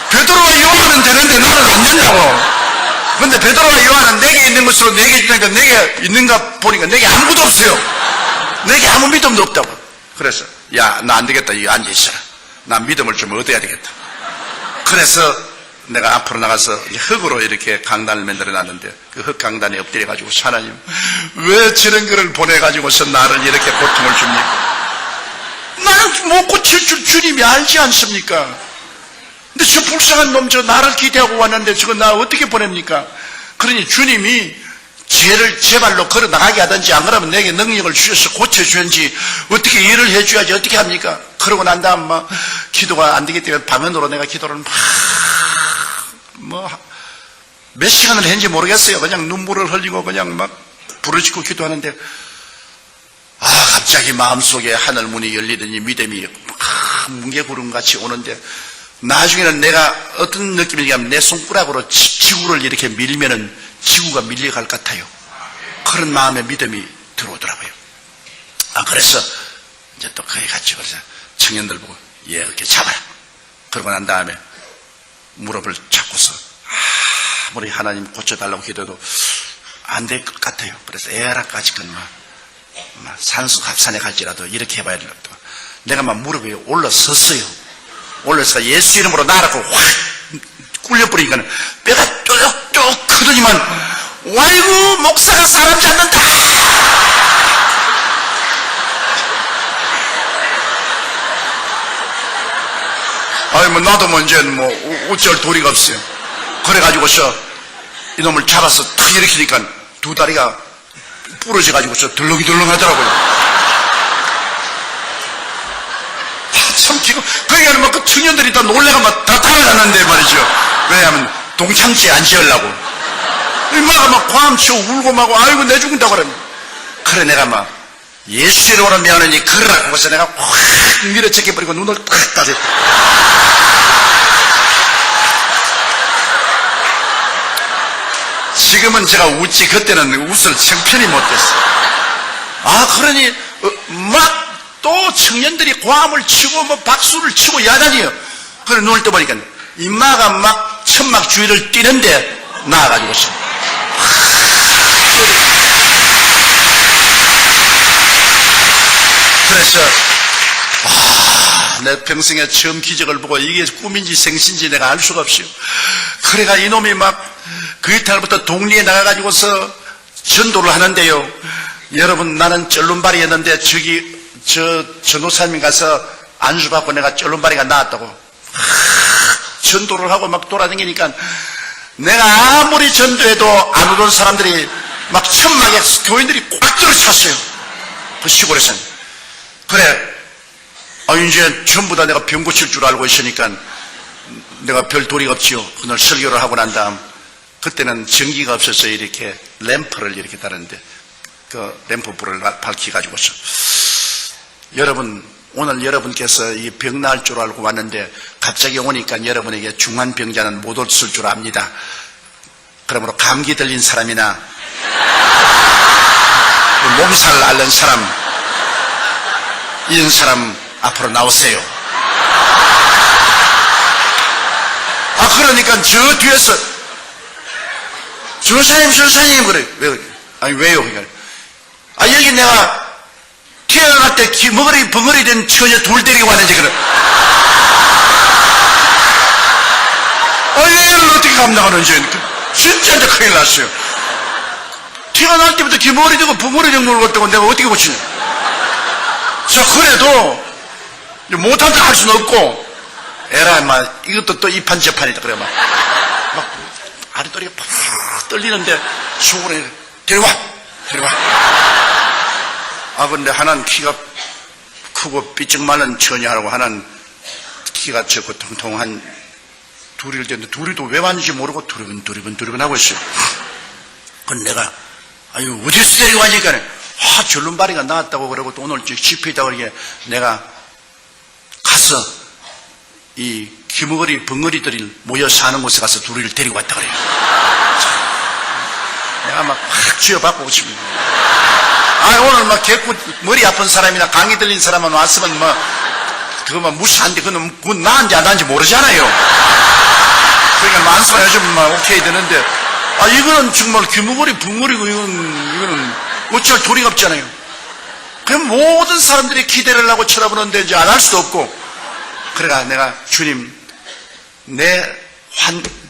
베드로와 요한은 되는데 나는 안 된다고. 근데 베드로와 요한은 내게 있는 것으로 내게 주니까 내게 있는가 보니까 내게 아무것도 없어요. 내게 아무 믿음도 없다고. 그래서 야, 나 안 되겠다. 여기 앉아있어라. 나 믿음을 좀 얻어야 되겠다. 그래서 내가 앞으로 나가서 흙으로 이렇게 강단을 만들어 놨는데 그 흙 강단에 엎드려가지고 하나님 왜 저런 거를 보내가지고서 나를 이렇게 고통을 줍니까? 나는 못 고칠 줄 주님이 알지 않습니까? 근데 저 불쌍한 놈 저 나를 기대하고 왔는데 저거 나 어떻게 보냅니까? 그러니 주님이 죄를 제 발로 걸어 나가게 하든지 안 그러면 내게 능력을 주셔서 고쳐주는지 어떻게 일을 해줘야지 어떻게 합니까? 그러고 난 다음 기도가 안 되기 때문에 방언으로 내가 기도를 몇 시간을 했는지 모르겠어요. 그냥 눈물을 흘리고 그냥 부르짖고 기도하는데 갑자기 마음속에 하늘 문이 열리더니 믿음이 뭉게구름같이 오는데 나중에는 내가 어떤 느낌이냐면 내 손가락으로 지구를 이렇게 밀면은 지구가 밀려갈 것 같아요. 그런 마음의 믿음이 들어오더라고요. 그래서 이제 또 거기 같이 그래서 청년들 보고 이렇게 잡아라. 그러고 난 다음에 무릎을 잡고서 아무리 하나님 고쳐달라고 기도해도 안 될 것 같아요. 그래서 에라까지건 산수 합산에 갈지라도 이렇게 해봐야 된다. 내가 무릎 위에 올라섰어요. 올라서 예수 이름으로 나라고 확 굴려버리니까 뼈가 뚝뚝 크더니만 와이고 목사가 사람 잡는다. 나도 이제 어쩔 도리가 없어요. 그래가지고서 이놈을 잡아서 탁 일으키니까 두 다리가 부러져가지고서 덜렁덜렁 하더라고요. 참 기가, 그러니까 그 청년들이 다 놀래가 다 달아났는데 말이죠. 왜냐하면 동창지에 안 지으려고. 엄마가 과음치고 울고 아이고 내 죽는다고 그러면. 그래 내가 예수 이름으로 미안하니 그러라고 해서 내가 확 밀어제껴버리고 눈을 탁 따져. 지금은 제가 웃지 그때는 웃을 형편이 못됐어. 그러니 또 청년들이 고함을 치고 뭐 박수를 치고 야단이요. 그래 눈을 떠보니까 인마가 막 천막 주위를 뛰는데 나와가지고 있어. 그래서 내 평생에 처음 기적을 보고 이게 꿈인지 생신지 내가 알 수가 없어요. 그래가 이놈이 막 그 이탈부터 동리에 나가가지고서 전도를 하는데요. 여러분 나는 쩔눈발이였는데 저기 전도사님 가서 안수받고 내가 쩔눈발이가 나왔다고 전도를 하고 막 돌아다니니까 내가 아무리 전도해도 안 오던 사람들이 막 천막에 교인들이 꽉 들어찼어요. 그 시골에서는. 그래 이제 전부 다 내가 병 고칠 줄 알고 있으니까 내가 별 도리가 없지요. 그날 설교를 하고 난 다음 그때는 전기가 없어서 이렇게 램프를 이렇게 달았는데 그 램프불을 밝혀가지고서 여러분 오늘 여러분께서 이 병 나을 줄 알고 왔는데 갑자기 오니까 여러분에게 중환병자는 못 없을 줄 압니다. 그러므로 감기 들린 사람이나 몸살 앓는 사람 이런 사람 앞으로 나오세요. 그러니까 저 뒤에서 전사님 그래. 왜 그래? 아니 왜요? 그러니까 여기 내가 태어날 때 기머리 벙어리 된 처녀 둘 데리고 왔는지 그래. 얘를 어떻게 감당하는지 진짜 이제 큰일 났어요. 태어날 때부터 기머리 되고 벙어리 된 걸 갖다가 내가 어떻게 고치냐. 자 그래도 못한다 할 수는 없고 에라 막 이것도 또 이판 저판이다 그래 막 아랫도리가 팍 떨리는데 속으로 데려와 근데 하나는 키가 크고 삐쩍 마른 처녀하고 하나는 키가 적고 통통한 둘이 되는데 둘이도 왜 왔는지 모르고 두리번 하고 있어요. 그건 내가 어디서 데리고 왔니까 절름발이가 나왔다고 그러고 또 오늘 집회 있다고 그러게 내가 가서 이 기머리 벙어리들이 모여 사는 곳에 가서 둘이를 데리고 왔다 그래요. 내가 막 쥐어받고 오십니다. 오늘 막 개꾸 머리 아픈 사람이나 감기 들린 사람만 왔으면 그거 무시한데 그건 나은지 안 나은지 모르잖아요. 그러니까 만수해주면 막 오케이 되는데 이거는 정말 기머리 벙어리고 이거는 어쩔 도리가 없잖아요. 그럼 모든 사람들이 기대를 하고 쳐다보는데 이제 안 할 수도 없고 그래가 내가 주님 내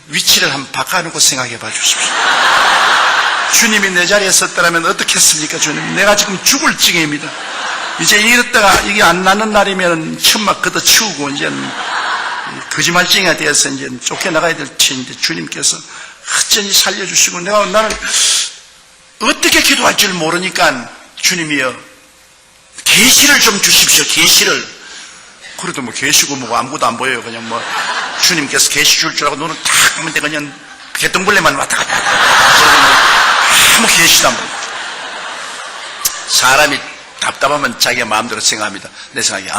위치를 한번 바꿔놓고 생각해 봐 주십시오. 주님이 내 자리에 섰더라면 어떻게 했습니까? 주님 내가 지금 죽을 지경입니다. 이제 이랬다가 이게 안 나는 날이면 천막 걷어 치우고 이제 거짓말쟁이가 되어서 이제 쫓겨나가야 될 터인데 주님께서 어쩐지 살려주시고 나는 어떻게 기도할 줄 모르니까 주님이여 계시를 좀 주십시오. 계시를. 그래도 계시고 아무것도 안 보여요. 그냥 주님께서 계시 줄 줄 알고 눈을 탁 감는데 그냥 개똥벌레만 왔다 갔다 아무 계시도 안 보여요. 사람이 답답하면 자기가 마음대로 생각합니다. 내 생각이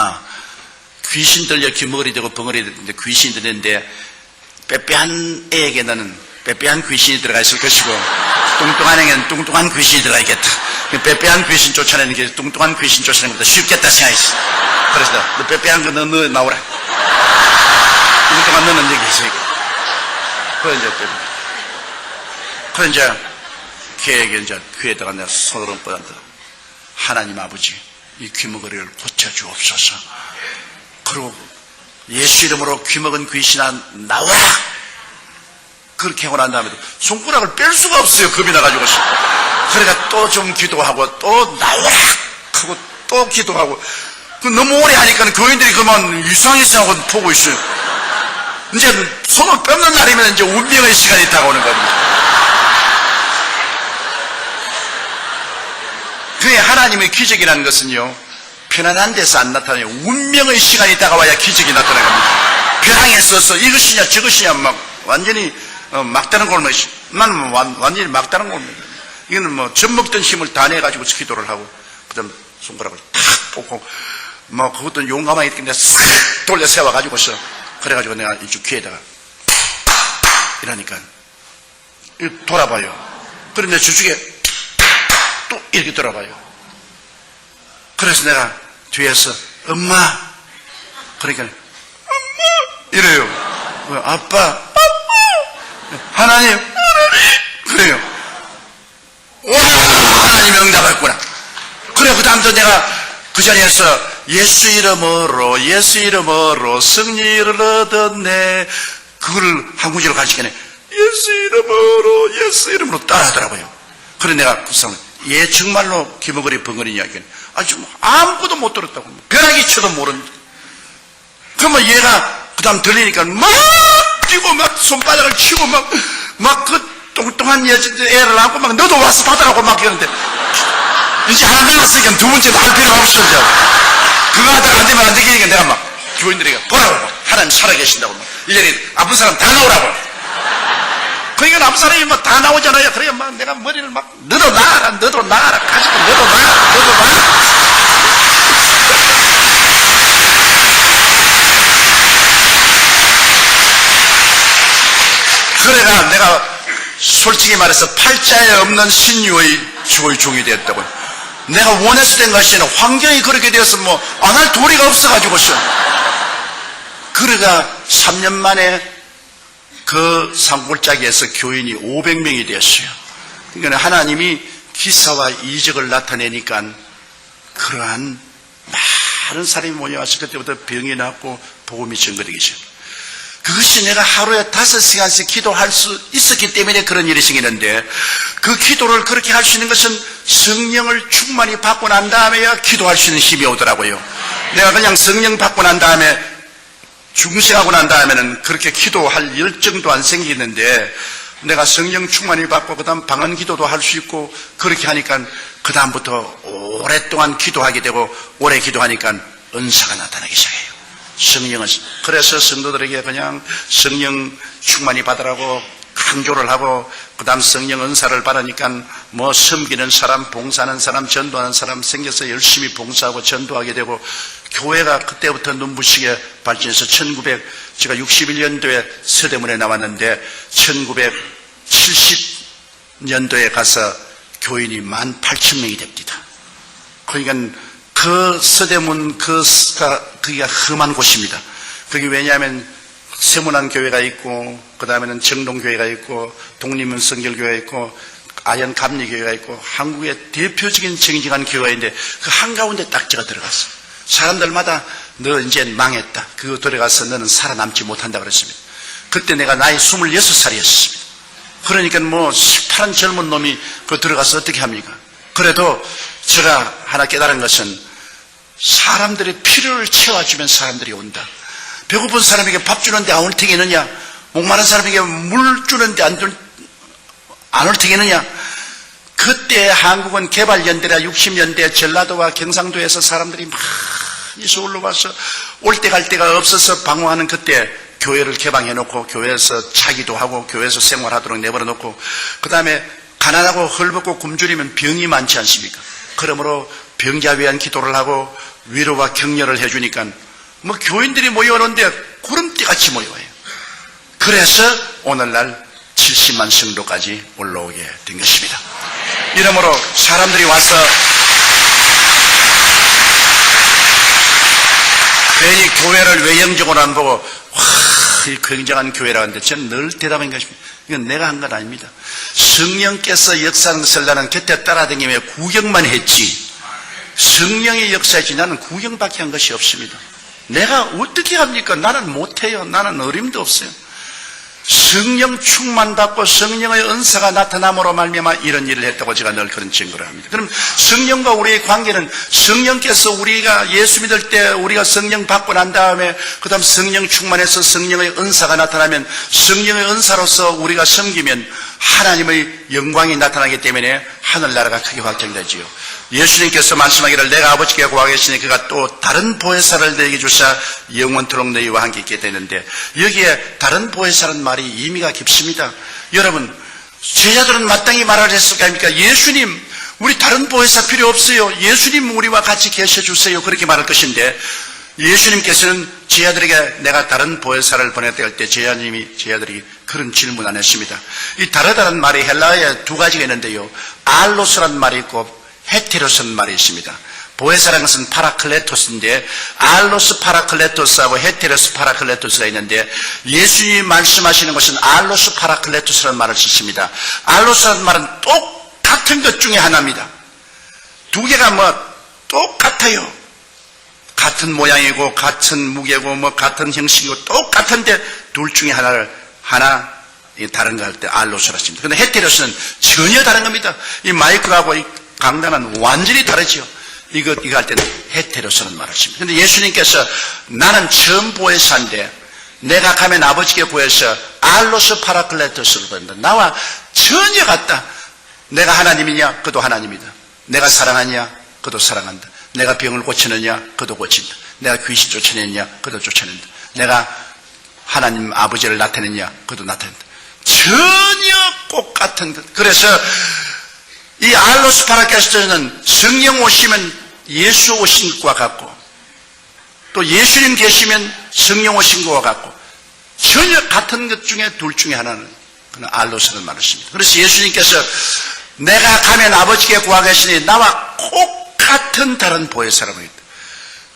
귀신 들려 기머리 되고 벙어리 되는데 귀신이 들리는데 빼빼한 애에게는 빼빼한 귀신이 들어가 있을 것이고 뚱뚱한 애에게는 뚱뚱한 귀신이 들어가 있겠다. 빼빼한 귀신 쫓아내는 게 뚱뚱한 귀신 쫓아내는 것보다 쉽겠다 생각했어. 그래서 너 빼빼한 거 너 나오라. 뚱뚱한 너는 여기 있어. 그래 이제 걔에게 이제 귀에다가 내가 손을 얹고 하나님 아버지 이 귀머거리를 고쳐주옵소서. 그리고 예수 이름으로 귀먹은 귀신아 나와라. 그렇게 하고 난 다음에도 손가락을 뺄 수가 없어요. 겁이 나가지고서. 그러니까 또 좀 기도하고 또 나와라 하고 또 기도하고 너무 오래 하니까 교인들이 그만 이상하고 보고 있어요. 이제 손을 뺏는 날이면 이제 운명의 시간이 다가오는 겁니다. 그게 하나님의 기적이라는 것은요 편안한 데서 안 나타나요. 운명의 시간이 다가와야 기적이 나타나는 겁니다. 벼랑에 서서 이것이냐 저것이냐 막 완전히 막다른 골목이 나는 완전히 막다른 골목. 이거는 젖 먹던 힘을 다 내가지고 기도를 하고 그다음 손가락을 탁 뽑고 그것도 용감하게 내가 싹 돌려 세워가지고서 그래가지고 내가 이쪽 귀에다가 이러니까 돌아봐요. 그런데 저쪽에 또 이렇게 돌아봐요. 그래서 내가 뒤에서 엄마 그러니까 이래요. 아빠 하나님 그래요. 와 하나님이 응답했구나. 그래 그 다음부터 내가 그 자리에서 예수 이름으로 승리를 얻었네. 그걸 한 구절로 가르치겠네. 예수 이름으로 따라하더라고요. 그래 내가 그 사람 얘 정말로 기머거리 벙거리 이야기는 아주 아무것도 못 들었다고. 벼락이 쳐도 모릅니다. 그러면 얘가 그 다음 들리니까 막 뛰고 막 손바닥을 치고 막 그 뚱뚱한 애를 안고 막 너도 와서 받으라고 막 이러는데 이제 하나 남았으니까 두 번째도 할 필요가 없어. 이제 그거 하다가 안 되면 안 되니까 내가 막 교인들에게 보라고 하나님 살아계신다고 막 일일이 아픈 사람 다 나오라고. 그러니까 아픈 사람이 막 다 나오잖아요. 그러니까 막 내가 머리를 막 너도 나가라 가지고 너도 나가. 그래가 내가 솔직히 말해서 팔자에 없는 신유의 주의 종이 되었다고요. 내가 원해서 된 것이 아니라 환경이 그렇게 되어서 뭐 안 할 도리가 없어가지고서. 그래가 3년 만에 그 산골짜기에서 교인이 500명이 되었어요. 그러니까 하나님이 기사와 이적을 나타내니까 그러한 많은 사람이 모여와서 그때부터 병이 낫고 복음이 전거되기 시작합니다. 그것이 내가 하루에 5시간씩 기도할 수 있었기 때문에 그런 일이 생기는데 그 기도를 그렇게 할 수 있는 것은 성령을 충만히 받고 난 다음에야 기도할 수 있는 힘이 오더라고요. 내가 그냥 성령 받고 난 다음에 중생하고 난 다음에는 그렇게 기도할 열정도 안 생기는데 내가 성령 충만히 받고 그 다음 방언 기도도 할 수 있고 그렇게 하니까 그 다음부터 오랫동안 기도하게 되고 오래 기도하니까 은사가 나타나기 시작해요. 성령은 그래서 성도들에게 그냥 성령 충만히 받으라고 강조를 하고 그 다음 성령 은사를 받으니까 뭐 섬기는 사람, 봉사하는 사람, 전도하는 사람 생겨서 열심히 봉사하고 전도하게 되고 교회가 그때부터 눈부시게 발전해서 제가 61년도에 서대문에 나왔는데 1970년도에 가서 교인이 18,000명이 됩니다. 그러니까 그 서대문 그게 험한 곳입니다. 그게 왜냐하면 세문안 교회가 있고 그 다음에는 정동교회가 있고 독립문성결교회가 있고 아현 감리교회가 있고 한국의 대표적인 정직한 교회인데 그 한가운데 딱 제가 들어갔어요. 사람들마다 너 이제 망했다. 그거 들어가서 너는 살아남지 못한다 그랬습니다. 그때 내가 나이 26살이었습니다. 그러니까 뭐 시퍼런 젊은 놈이 그 들어가서 어떻게 합니까? 그래도 제가 하나 깨달은 것은 사람들의 필요를 채워주면 사람들이 온다. 배고픈 사람에게 밥 주는데 안 올 테겠느냐? 목마른 사람에게 물 주는데 안 올 테겠느냐? 그때 한국은 개발연대라 60년대 전라도와 경상도에서 사람들이 많이 서울로 와서 올 때 갈 데가 없어서 방황하는 그때 교회를 개방해놓고 교회에서 차기도 하고 교회에서 생활하도록 내버려놓고 그 다음에 가난하고 헐벗고 굶주리면 병이 많지 않습니까? 그러므로 병자 위한 기도를 하고 위로와 격려를 해주니까 뭐 교인들이 모여오는데 구름띠같이 모여와요. 그래서 오늘날 70만 성도까지 올라오게 된 것입니다. 이러므로 사람들이 와서 괜히 교회를 외형적으로 안 보고 와, 이 굉장한 교회라고 하는데 저는 늘 대답한 것입니다. 이건 내가 한 건 아닙니다. 성령께서 역사설라는 곁에 따라다니며 구경만 했지 성령의 역사이지 나는 구경밖에 한 것이 없습니다. 내가 어떻게 합니까? 나는 못해요. 나는 어림도 없어요. 성령 충만받고 성령의 은사가 나타남으로 말미암아 이런 일을 했다고 제가 늘 그런 증거를 합니다. 그럼 성령과 우리의 관계는 성령께서 우리가 예수 믿을 때 우리가 성령 받고 난 다음에 그 다음 성령 충만해서 성령의 은사가 나타나면 성령의 은사로서 우리가 섬기면 하나님의 영광이 나타나기 때문에 하늘나라가 크게 확장되지요. 예수님께서 말씀하기를 내가 아버지께 구하겠으니 그가 또 다른 보혜사를 너에게 주사 영원토록 너희와 함께 있게 되는데 여기에 다른 보혜사라는 말이 의미가 깊습니다. 여러분 제자들은 마땅히 말을 했을 거 아닙니까? 예수님 우리 다른 보혜사 필요 없어요. 예수님 우리와 같이 계셔주세요. 그렇게 말할 것인데 예수님께서는 제자들에게 내가 다른 보혜사를 보냈다 할 때 제자들이 그런 질문 안 했습니다. 이 다르다는 말이 헬라어에 두 가지가 있는데요. 알로스라는 말이 있고 헤테로스라는 말이 있습니다. 보혜사라는 것은 파라클레토스인데 알로스 파라클레토스하고 헤테로스 파라클레토스가 있는데 예수님이 말씀하시는 것은 알로스 파라클레토스라는 말을 쓰십니다. 알로스라는 말은 똑같은 것 중에 하나입니다. 두 개가 똑같아요. 같은 모양이고 같은 무게고 같은 형식이고 똑같은데 둘 중에 하나 다른 거 할 때 알로스라 했습니다. 그런데 헤테로스는 전혀 다른 겁니다. 이 마이크하고 이 강단은 완전히 다르죠. 이거 할 때는 헤테로스라는 말을 했습니다. 그런데 예수님께서 나는 처음 보혜사인데 내가 가면 아버지께 구해서 알로스 파라클레토스를 본다. 나와 전혀 같다. 내가 하나님이냐? 그도 하나님이다. 내가 사랑하냐? 그도 사랑한다. 내가 병을 고치느냐? 그도 고친다. 내가 귀신 쫓아내느냐? 그도 쫓아낸다. 내가 하나님 아버지를 나타내느냐? 그도 나타낸다. 전혀 똑같은 것. 그래서 이 알로스 파라클레토스는 성령 오시면 예수 오신 것과 같고 또 예수님 계시면 성령 오신 것과 같고 전혀 같은 것 중에 둘 중에 하나는 그는 알로스라는 말을 씁니다. 그래서 예수님께서 내가 가면 아버지께 구하겠으니 나와 똑같은 다른 보혜사라고 했다.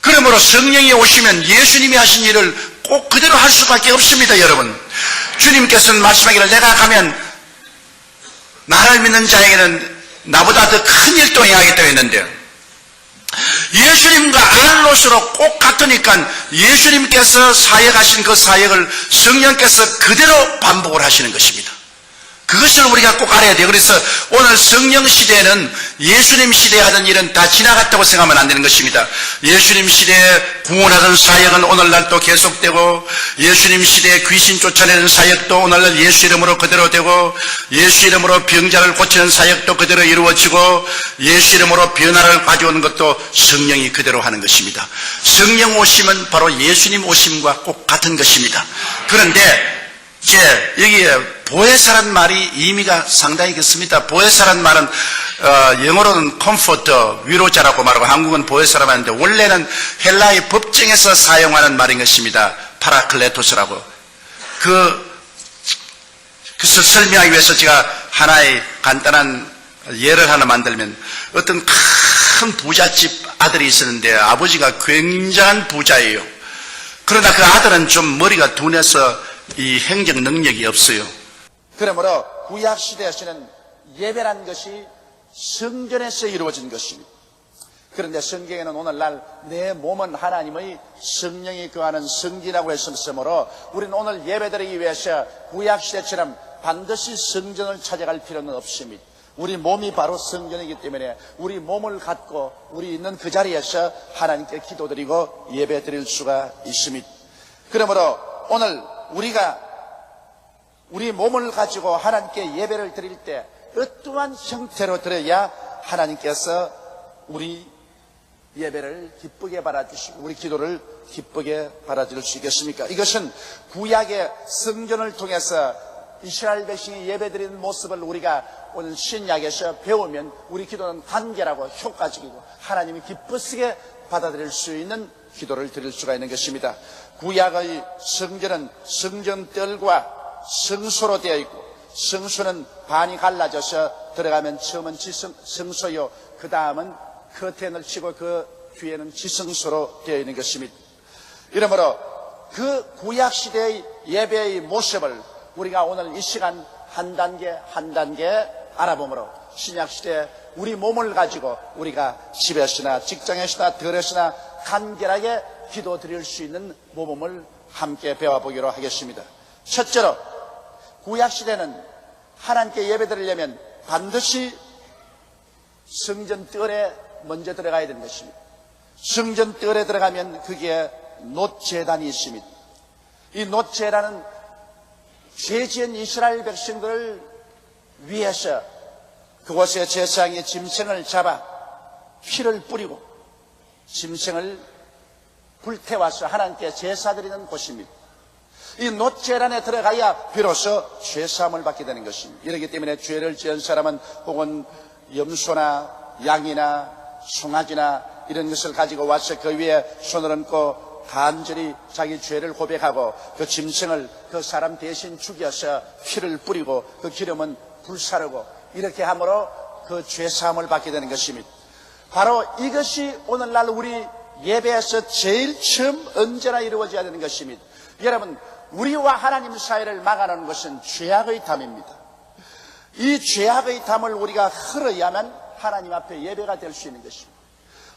그러므로 성령이 오시면 예수님이 하신 일을 꼭 그대로 할 수밖에 없습니다. 여러분, 주님께서는 말씀하기를 내가 가면 나를 믿는 자에게는 나보다 더 큰 일도 행하겠다고 했는데 예수님과 알로스로 꼭 같으니까 예수님께서 사역하신 그 사역을 성령께서 그대로 반복을 하시는 것입니다. 그것을 우리가 꼭 알아야 돼요. 그래서 오늘 성령 시대에는 예수님 시대에 하던 일은 다 지나갔다고 생각하면 안 되는 것입니다. 예수님 시대에 구원하던 사역은 오늘날 또 계속되고 예수님 시대에 귀신 쫓아내는 사역도 오늘날 예수 이름으로 그대로 되고 예수 이름으로 병자를 고치는 사역도 그대로 이루어지고 예수 이름으로 변화를 가져오는 것도 성령이 그대로 하는 것입니다. 성령 오심은 바로 예수님 오심과 꼭 같은 것입니다. 그런데 이제 여기에 보혜사란 말이 의미가 상당히 깊습니다. 보혜사란 말은 영어로는 컴포터, 위로자라고 말하고 한국은 보혜사라고 하는데 원래는 헬라의 법정에서 사용하는 말인 것입니다. 파라클레토스라고. 그것을 설명하기 위해서 제가 하나의 간단한 예를 하나 만들면 어떤 큰 부잣집 아들이 있었는데 아버지가 굉장한 부자예요. 그러나 그 아들은 좀 머리가 둔해서 이 행정 능력이 없어요. 그러므로 구약시대에서는 예배란 것이 성전에서 이루어진 것입니다. 그런데 성경에는 오늘날 내 몸은 하나님의 성령이 거하는 성전이라고 했으므로 우리는 오늘 예배드리기 위해서 구약시대처럼 반드시 성전을 찾아갈 필요는 없습니다. 우리 몸이 바로 성전이기 때문에 우리 몸을 갖고 우리 있는 그 자리에서 하나님께 기도드리고 예배드릴 수가 있습니다. 그러므로 오늘 우리가 우리 몸을 가지고 하나님께 예배를 드릴 때 어떠한 형태로 드려야 하나님께서 우리 예배를 기쁘게 받아주시고 우리 기도를 기쁘게 받아줄 수 있겠습니까? 이것은 구약의 성전을 통해서 이스라엘 백성이 예배드리는 모습을 우리가 오늘 신약에서 배우면 우리 기도는 단결하고 효과적이고 하나님이 기쁘시게 받아들일 수 있는 기도를 드릴 수가 있는 것입니다. 구약의 성전은 성전뜰과 성소로 되어 있고 성소는 반이 갈라져서 들어가면 처음은 성소요, 그 다음은 커튼을 치고 그 뒤에는 지성소로 되어 있는 것입니다. 이러므로 그 구약시대의 예배의 모습을 우리가 오늘 이 시간 한 단계 한 단계 알아보므로 신약시대에 우리 몸을 가지고 우리가 집에서나 직장에서나 들에서나 간결하게 기도 드릴 수 있는 모범을 함께 배워보기로 하겠습니다. 첫째로 구약시대는 하나님께 예배드리려면 반드시 성전뜰에 먼저 들어가야 되는 것입니다. 성전뜰에 들어가면 거기에 놋제단이 있습니다. 이 놋제단은 죄 지은 이스라엘 백성들을 위해서 그곳에 제사장이 짐승을 잡아 피를 뿌리고 짐승을 불태워서 하나님께 제사드리는 곳입니다. 이 놋제단에 들어가야 비로소 죄사함을 받게 되는 것입니다. 이렇기 때문에 죄를 지은 사람은 혹은 염소나 양이나 송아지나 이런 것을 가지고 와서 그 위에 손을 얹고 간절히 자기 죄를 고백하고 그 짐승을 그 사람 대신 죽여서 피를 뿌리고 그 기름은 불사르고 이렇게 함으로 그 죄사함을 받게 되는 것입니다. 바로 이것이 오늘날 우리 예배에서 제일 처음 언제나 이루어져야 되는 것입니다. 여러분, 우리와 하나님 사이를 막아놓는 것은 죄악의 담입니다. 이 죄악의 담을 우리가 흘러야만 하나님 앞에 예배가 될 수 있는 것입니다.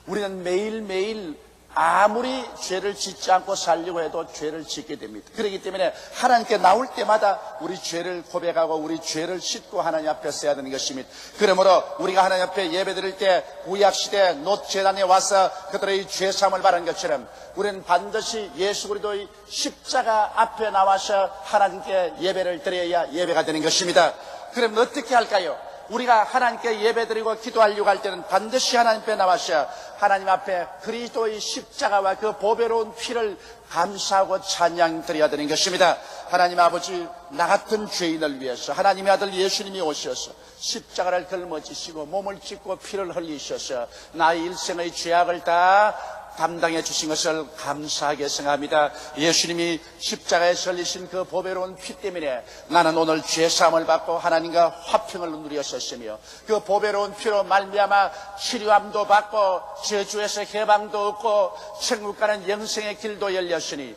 우리는 매일매일 아무리 죄를 짓지 않고 살려고 해도 죄를 짓게 됩니다. 그렇기 때문에 하나님께 나올 때마다 우리 죄를 고백하고 우리 죄를 씻고 하나님 앞에 서야 되는 것입니다. 그러므로 우리가 하나님 앞에 예배드릴 때 구약시대 놋제단에 와서 그들의 죄사함을 바라는 것처럼 우리는 반드시 예수 그리스도의 십자가 앞에 나와서 하나님께 예배를 드려야 예배가 되는 것입니다. 그럼 어떻게 할까요? 우리가 하나님께 예배드리고 기도하려고 할 때는 반드시 하나님 앞에 나와서 하나님 앞에 그리스도의 십자가와 그 보배로운 피를 감사하고 찬양드려야 되는 것입니다. 하나님 아버지, 나 같은 죄인을 위해서 하나님의 아들 예수님이 오셔서 십자가를 걸머지시고 몸을 찢고 피를 흘리셔서 나의 일생의 죄악을 다 담당해 주신 것을 감사하게 생각합니다. 예수님이 십자가에 설리신 그 보배로운 피 때문에 나는 오늘 죄사함을 받고 하나님과 화평을 누렸었으며 그 보배로운 피로 말미암아 치료함도 받고 저주에서 해방도 얻고 천국 가는 영생의 길도 열렸으니